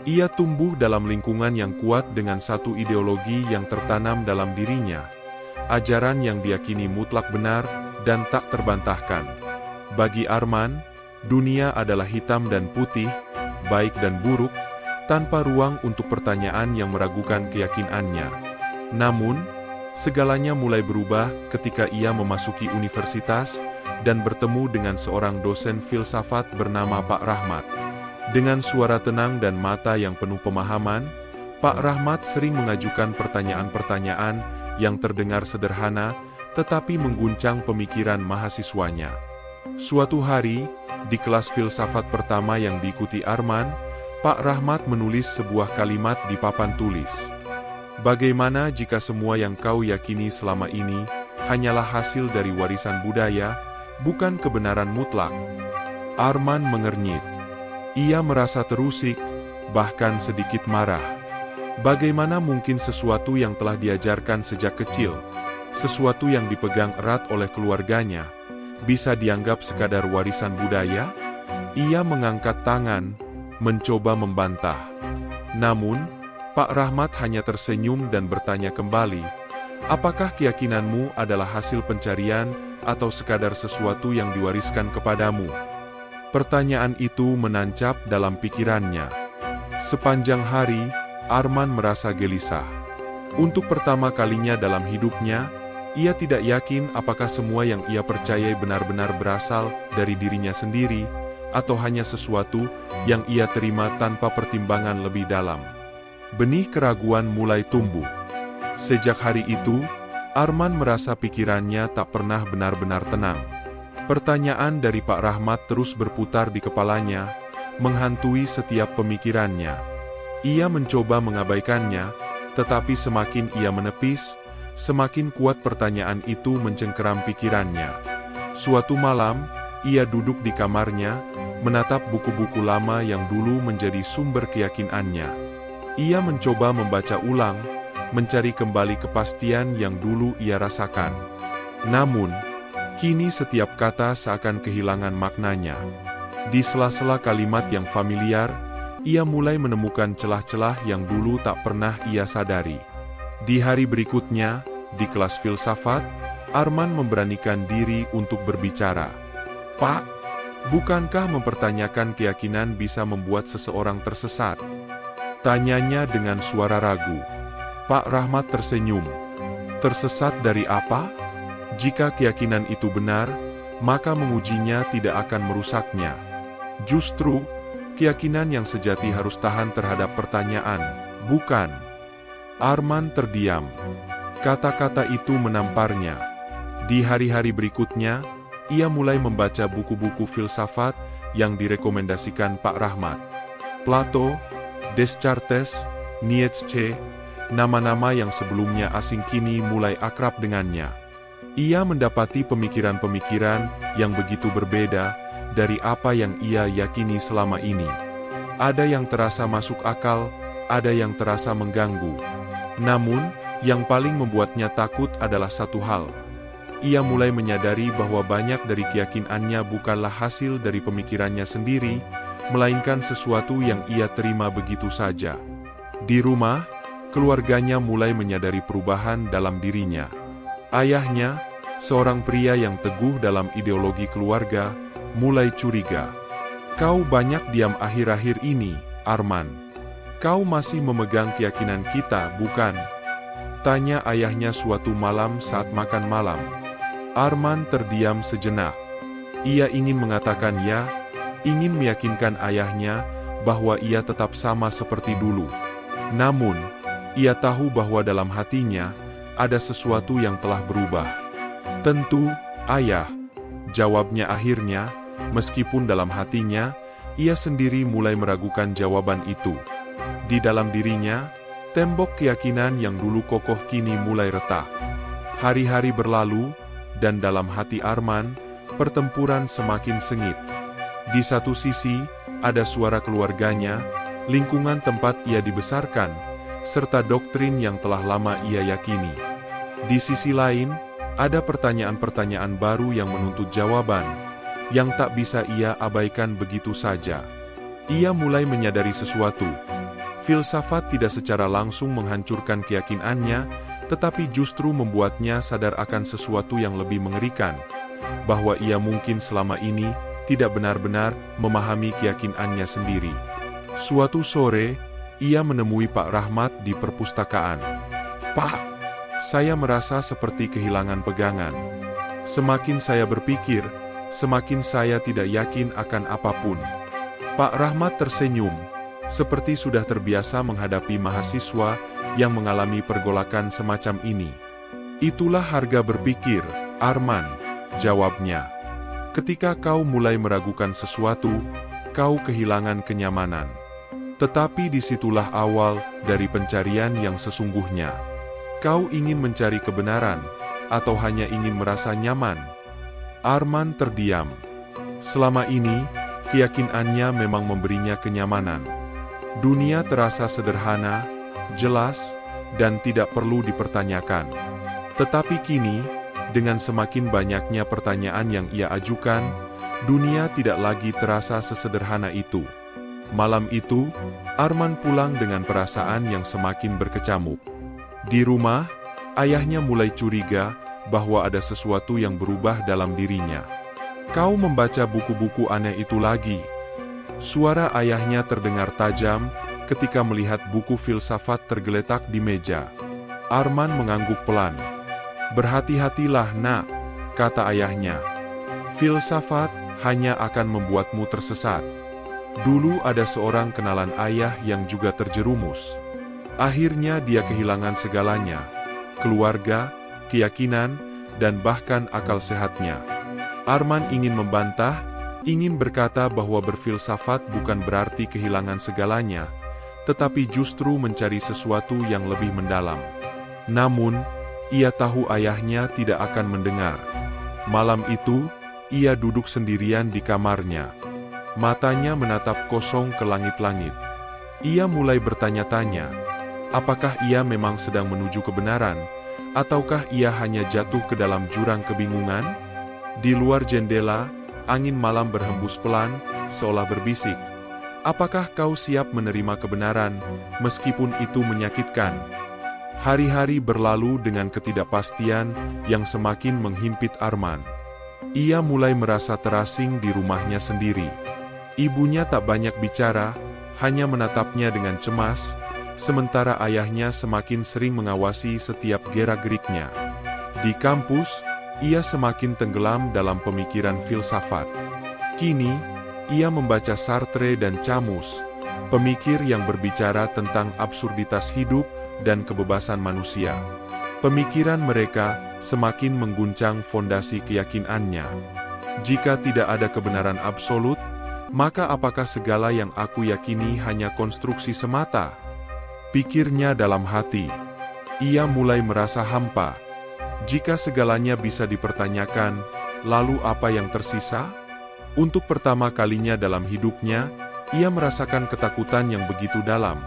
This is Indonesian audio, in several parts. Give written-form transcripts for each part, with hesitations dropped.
Ia tumbuh dalam lingkungan yang kuat dengan satu ideologi yang tertanam dalam dirinya, ajaran yang diyakini mutlak benar dan tak terbantahkan. Bagi Arman, dunia adalah hitam dan putih, baik dan buruk, tanpa ruang untuk pertanyaan yang meragukan keyakinannya. Namun, segalanya mulai berubah ketika ia memasuki universitas dan bertemu dengan seorang dosen filsafat bernama Pak Rahmat. Dengan suara tenang dan mata yang penuh pemahaman, Pak Rahmat sering mengajukan pertanyaan-pertanyaan yang terdengar sederhana, tetapi mengguncang pemikiran mahasiswanya. Suatu hari, di kelas filsafat pertama yang diikuti Arman, Pak Rahmat menulis sebuah kalimat di papan tulis. Bagaimana jika semua yang kau yakini selama ini hanyalah hasil dari warisan budaya, bukan kebenaran mutlak? Arman mengernyit. Ia merasa terusik, bahkan sedikit marah. Bagaimana mungkin sesuatu yang telah diajarkan sejak kecil, sesuatu yang dipegang erat oleh keluarganya, bisa dianggap sekadar warisan budaya? Ia mengangkat tangan, mencoba membantah. Namun, Pak Rahmat hanya tersenyum dan bertanya kembali, apakah keyakinanmu adalah hasil pencarian atau sekadar sesuatu yang diwariskan kepadamu? Pertanyaan itu menancap dalam pikirannya. Sepanjang hari, Arman merasa gelisah. Untuk pertama kalinya dalam hidupnya, ia tidak yakin apakah semua yang ia percayai benar-benar berasal dari dirinya sendiri, atau hanya sesuatu yang ia terima tanpa pertimbangan lebih dalam. Benih keraguan mulai tumbuh. Sejak hari itu, Arman merasa pikirannya tak pernah benar-benar tenang. Pertanyaan dari Pak Rahmat terus berputar di kepalanya, menghantui setiap pemikirannya. Ia mencoba mengabaikannya, tetapi semakin ia menepis, semakin kuat pertanyaan itu mencengkeram pikirannya. Suatu malam, ia duduk di kamarnya, menatap buku-buku lama yang dulu menjadi sumber keyakinannya. Ia mencoba membaca ulang, mencari kembali kepastian yang dulu ia rasakan. Namun, kini setiap kata seakan kehilangan maknanya. Di sela-sela kalimat yang familiar, ia mulai menemukan celah-celah yang dulu tak pernah ia sadari. Di hari berikutnya, di kelas filsafat, Arman memberanikan diri untuk berbicara. Pak, bukankah mempertanyakan keyakinan bisa membuat seseorang tersesat? Tanyanya dengan suara ragu. Pak Rahmat tersenyum. Tersesat dari apa? Jika keyakinan itu benar, maka mengujinya tidak akan merusaknya. Justru, keyakinan yang sejati harus tahan terhadap pertanyaan, bukan? Arman terdiam. Kata-kata itu menamparnya. Di hari-hari berikutnya, ia mulai membaca buku-buku filsafat yang direkomendasikan Pak Rahmat. Plato, Descartes, Nietzsche, nama-nama yang sebelumnya asing kini mulai akrab dengannya. Ia mendapati pemikiran-pemikiran yang begitu berbeda dari apa yang ia yakini selama ini. Ada yang terasa masuk akal, ada yang terasa mengganggu. Namun, yang paling membuatnya takut adalah satu hal. Ia mulai menyadari bahwa banyak dari keyakinannya bukanlah hasil dari pemikirannya sendiri, melainkan sesuatu yang ia terima begitu saja. Di rumah, keluarganya mulai menyadari perubahan dalam dirinya. Ayahnya, seorang pria yang teguh dalam ideologi keluarga, mulai curiga. Kau banyak diam akhir-akhir ini, Arman. Kau masih memegang keyakinan kita, bukan? Tanya ayahnya suatu malam saat makan malam. Arman terdiam sejenak. Ia ingin mengatakan ya, ingin meyakinkan ayahnya bahwa ia tetap sama seperti dulu. Namun, ia tahu bahwa dalam hatinya ada sesuatu yang telah berubah. Tentu, ayah, jawabnya akhirnya, meskipun dalam hatinya, ia sendiri mulai meragukan jawaban itu. Di dalam dirinya, tembok keyakinan yang dulu kokoh kini mulai retak. Hari-hari berlalu, dan dalam hati Arman, pertempuran semakin sengit. Di satu sisi, ada suara keluarganya, lingkungan tempat ia dibesarkan, serta doktrin yang telah lama ia yakini. Di sisi lain, ada pertanyaan-pertanyaan baru yang menuntut jawaban, yang tak bisa ia abaikan begitu saja. Ia mulai menyadari sesuatu. Filsafat tidak secara langsung menghancurkan keyakinannya, tetapi justru membuatnya sadar akan sesuatu yang lebih mengerikan, bahwa ia mungkin selama ini tidak benar-benar memahami keyakinannya sendiri. Suatu sore, ia menemui Pak Rahmat di perpustakaan. "Pak, saya merasa seperti kehilangan pegangan. Semakin saya berpikir, semakin saya tidak yakin akan apapun." Pak Rahmat tersenyum, seperti sudah terbiasa menghadapi mahasiswa yang mengalami pergolakan semacam ini. "Itulah harga berpikir, Arman," jawabnya. "Ketika kau mulai meragukan sesuatu, kau kehilangan kenyamanan. Tetapi disitulah awal dari pencarian yang sesungguhnya. Kau ingin mencari kebenaran, atau hanya ingin merasa nyaman?" Arman terdiam. Selama ini, keyakinannya memang memberinya kenyamanan. Dunia terasa sederhana, jelas, dan tidak perlu dipertanyakan. Tetapi kini, dengan semakin banyaknya pertanyaan yang ia ajukan, dunia tidak lagi terasa sesederhana itu. Malam itu, Arman pulang dengan perasaan yang semakin berkecamuk. Di rumah, ayahnya mulai curiga bahwa ada sesuatu yang berubah dalam dirinya. "Kau membaca buku-buku aneh itu lagi?" Suara ayahnya terdengar tajam ketika melihat buku filsafat tergeletak di meja. Arman mengangguk pelan. "Berhati-hatilah, Nak," kata ayahnya. "Filsafat hanya akan membuatmu tersesat." Dulu ada seorang kenalan ayah yang juga terjerumus. Akhirnya dia kehilangan segalanya, keluarga, keyakinan, dan bahkan akal sehatnya. Arman ingin membantah, ingin berkata bahwa berfilsafat bukan berarti kehilangan segalanya, tetapi justru mencari sesuatu yang lebih mendalam. Namun, ia tahu ayahnya tidak akan mendengar. Malam itu, ia duduk sendirian di kamarnya. Matanya menatap kosong ke langit-langit. Ia mulai bertanya-tanya, apakah ia memang sedang menuju kebenaran, ataukah ia hanya jatuh ke dalam jurang kebingungan? Di luar jendela, angin malam berhembus pelan, seolah berbisik, "Apakah kau siap menerima kebenaran, meskipun itu menyakitkan?" Hari-hari berlalu dengan ketidakpastian yang semakin menghimpit Arman. Ia mulai merasa terasing di rumahnya sendiri. Ibunya tak banyak bicara, hanya menatapnya dengan cemas, sementara ayahnya semakin sering mengawasi setiap gerak-geriknya. Di kampus, ia semakin tenggelam dalam pemikiran filsafat. Kini, ia membaca Sartre dan Camus, pemikir yang berbicara tentang absurditas hidup dan kebebasan manusia. Pemikiran mereka semakin mengguncang fondasi keyakinannya. Jika tidak ada kebenaran absolut, maka apakah segala yang aku yakini hanya konstruksi semata? Pikirnya dalam hati. Ia mulai merasa hampa. Jika segalanya bisa dipertanyakan, lalu apa yang tersisa? Untuk pertama kalinya dalam hidupnya, ia merasakan ketakutan yang begitu dalam.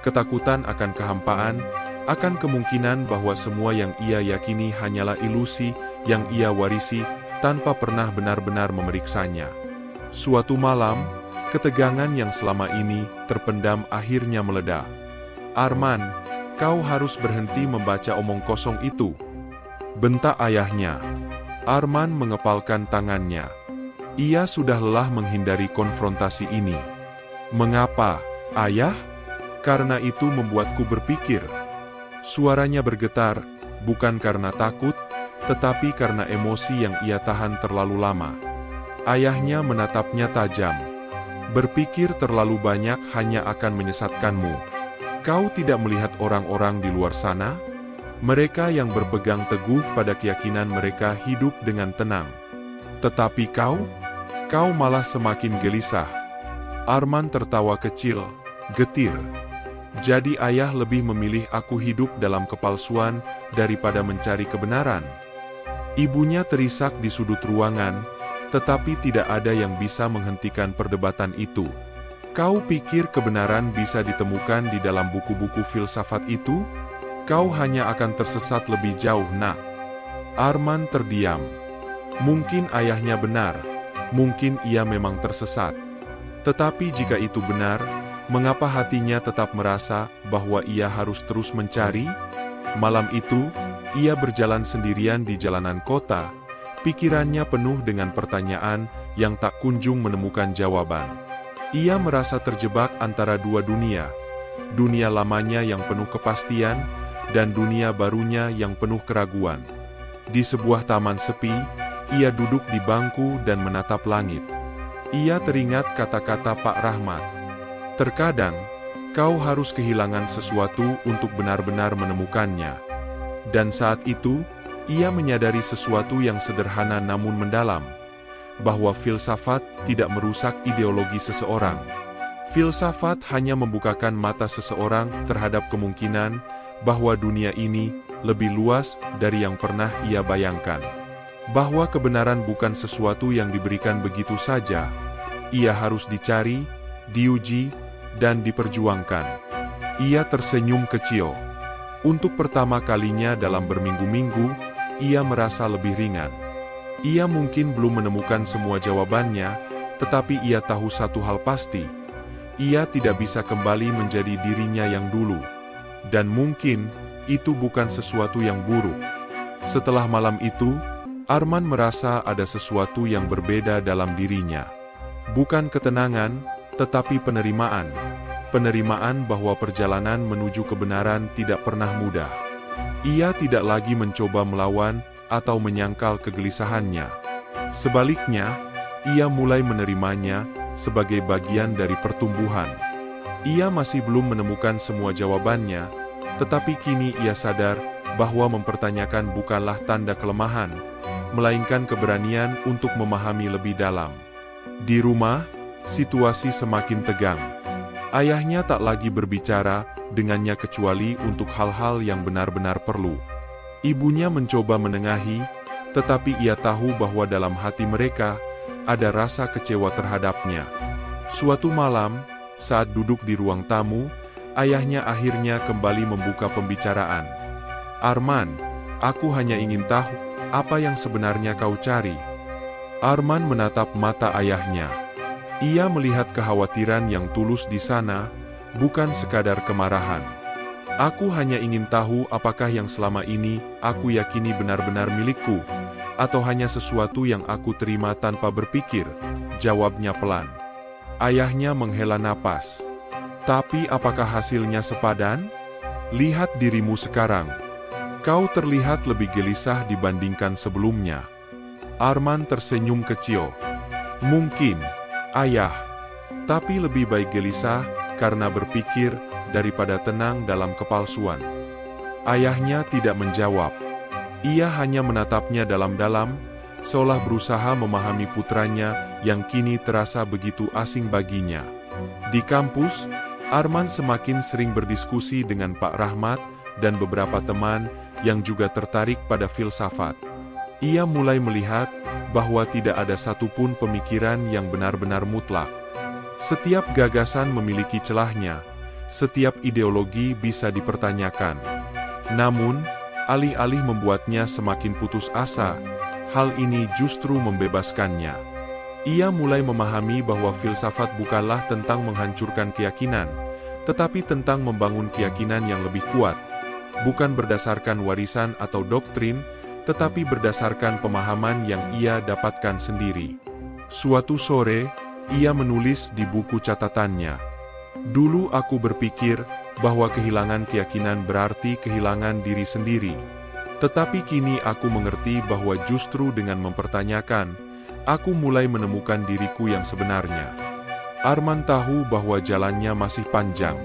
Ketakutan akan kehampaan, akan kemungkinan bahwa semua yang ia yakini hanyalah ilusi yang ia warisi tanpa pernah benar-benar memeriksanya. Suatu malam, ketegangan yang selama ini terpendam akhirnya meledak. "Arman, kau harus berhenti membaca omong kosong itu," bentak ayahnya. Arman mengepalkan tangannya. Ia sudah lelah menghindari konfrontasi ini. "Mengapa, Ayah? Karena itu membuatku berpikir." Suaranya bergetar, bukan karena takut, tetapi karena emosi yang ia tahan terlalu lama. Ayahnya menatapnya tajam. "Berpikir terlalu banyak hanya akan menyesatkanmu. Kau tidak melihat orang-orang di luar sana? Mereka yang berpegang teguh pada keyakinan mereka hidup dengan tenang. Tetapi kau malah semakin gelisah." Arman tertawa kecil, getir. "Jadi ayah lebih memilih aku hidup dalam kepalsuan daripada mencari kebenaran?" Ibunya terisak di sudut ruangan, tetapi tidak ada yang bisa menghentikan perdebatan itu. "Kau pikir kebenaran bisa ditemukan di dalam buku-buku filsafat itu? Kau hanya akan tersesat lebih jauh, Nak." Arman terdiam. Mungkin ayahnya benar, mungkin ia memang tersesat. Tetapi jika itu benar, Mengapa hatinya tetap merasa bahwa ia harus terus mencari? Malam itu, ia berjalan sendirian di jalanan kota, pikirannya penuh dengan pertanyaan yang tak kunjung menemukan jawaban. Ia merasa terjebak antara dua dunia, dunia lamanya yang penuh kepastian, dan dunia barunya yang penuh keraguan. Di sebuah taman sepi, ia duduk di bangku dan menatap langit. Ia teringat kata-kata Pak Rahmat. Terkadang, kau harus kehilangan sesuatu untuk benar-benar menemukannya. Dan saat itu, ia menyadari sesuatu yang sederhana namun mendalam, bahwa filsafat tidak merusak ideologi seseorang. Filsafat hanya membukakan mata seseorang terhadap kemungkinan bahwa dunia ini lebih luas dari yang pernah ia bayangkan. Bahwa kebenaran bukan sesuatu yang diberikan begitu saja, ia harus dicari, diuji, dan diperjuangkan. Ia tersenyum kecil. Untuk pertama kalinya dalam berminggu-minggu, ia merasa lebih ringan. Ia mungkin belum menemukan semua jawabannya, tetapi ia tahu satu hal pasti. Ia tidak bisa kembali menjadi dirinya yang dulu. Dan mungkin, itu bukan sesuatu yang buruk. Setelah malam itu, Arman merasa ada sesuatu yang berbeda dalam dirinya. Bukan ketenangan, tetapi penerimaan. Penerimaan bahwa perjalanan menuju kebenaran tidak pernah mudah. Ia tidak lagi mencoba melawan atau menyangkal kegelisahannya. Sebaliknya, ia mulai menerimanya sebagai bagian dari pertumbuhan. Ia masih belum menemukan semua jawabannya, tetapi kini ia sadar bahwa mempertanyakan bukanlah tanda kelemahan, melainkan keberanian untuk memahami lebih dalam. Di rumah, situasi semakin tegang. Ayahnya tak lagi berbicara dengannya kecuali untuk hal-hal yang benar-benar perlu. Ibunya mencoba menengahi, tetapi ia tahu bahwa dalam hati mereka ada rasa kecewa terhadapnya. Suatu malam, saat duduk di ruang tamu, ayahnya akhirnya kembali membuka pembicaraan. "Arman, aku hanya ingin tahu apa yang sebenarnya kau cari." Arman menatap mata ayahnya. Ia melihat kekhawatiran yang tulus di sana, bukan sekadar kemarahan. "Aku hanya ingin tahu apakah yang selama ini aku yakini benar-benar milikku, atau hanya sesuatu yang aku terima tanpa berpikir," jawabnya pelan. Ayahnya menghela napas. "Tapi apakah hasilnya sepadan? Lihat dirimu sekarang. Kau terlihat lebih gelisah dibandingkan sebelumnya." Arman tersenyum kecil. "Mungkin, ayah. Tapi lebih baik gelisah karena berpikir daripada tenang dalam kepalsuan." Ayahnya tidak menjawab. Ia hanya menatapnya dalam-dalam, seolah berusaha memahami putranya yang kini terasa begitu asing baginya. Di kampus, Arman semakin sering berdiskusi dengan Pak Rahmat dan beberapa teman yang juga tertarik pada filsafat. Ia mulai melihat bahwa tidak ada satupun pemikiran yang benar-benar mutlak. Setiap gagasan memiliki celahnya, setiap ideologi bisa dipertanyakan. Namun, alih-alih membuatnya semakin putus asa, hal ini justru membebaskannya. Ia mulai memahami bahwa filsafat bukanlah tentang menghancurkan keyakinan, tetapi tentang membangun keyakinan yang lebih kuat, bukan berdasarkan warisan atau doktrin, tetapi berdasarkan pemahaman yang ia dapatkan sendiri. Suatu sore, ia menulis di buku catatannya, "Dulu aku berpikir bahwa kehilangan keyakinan berarti kehilangan diri sendiri. Tetapi kini aku mengerti bahwa justru dengan mempertanyakan, aku mulai menemukan diriku yang sebenarnya." Arman tahu bahwa jalannya masih panjang.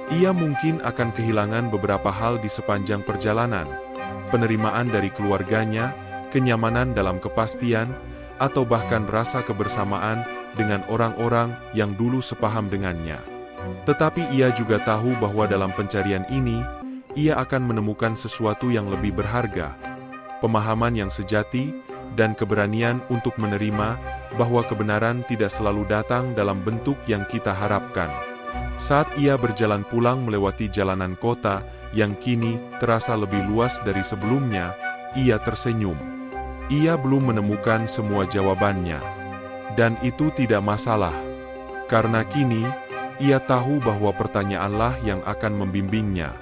Ia mungkin akan kehilangan beberapa hal di sepanjang perjalanan. Penerimaan dari keluarganya, kenyamanan dalam kepastian, atau bahkan rasa kebersamaan dengan orang-orang yang dulu sepaham dengannya. Tetapi ia juga tahu bahwa dalam pencarian ini, ia akan menemukan sesuatu yang lebih berharga, pemahaman yang sejati, dan keberanian untuk menerima bahwa kebenaran tidak selalu datang dalam bentuk yang kita harapkan. Saat ia berjalan pulang melewati jalanan kota yang kini terasa lebih luas dari sebelumnya, ia tersenyum. Ia belum menemukan semua jawabannya. Dan itu tidak masalah. Karena kini, Ia tahu bahwa pertanyaanlah yang akan membimbingnya.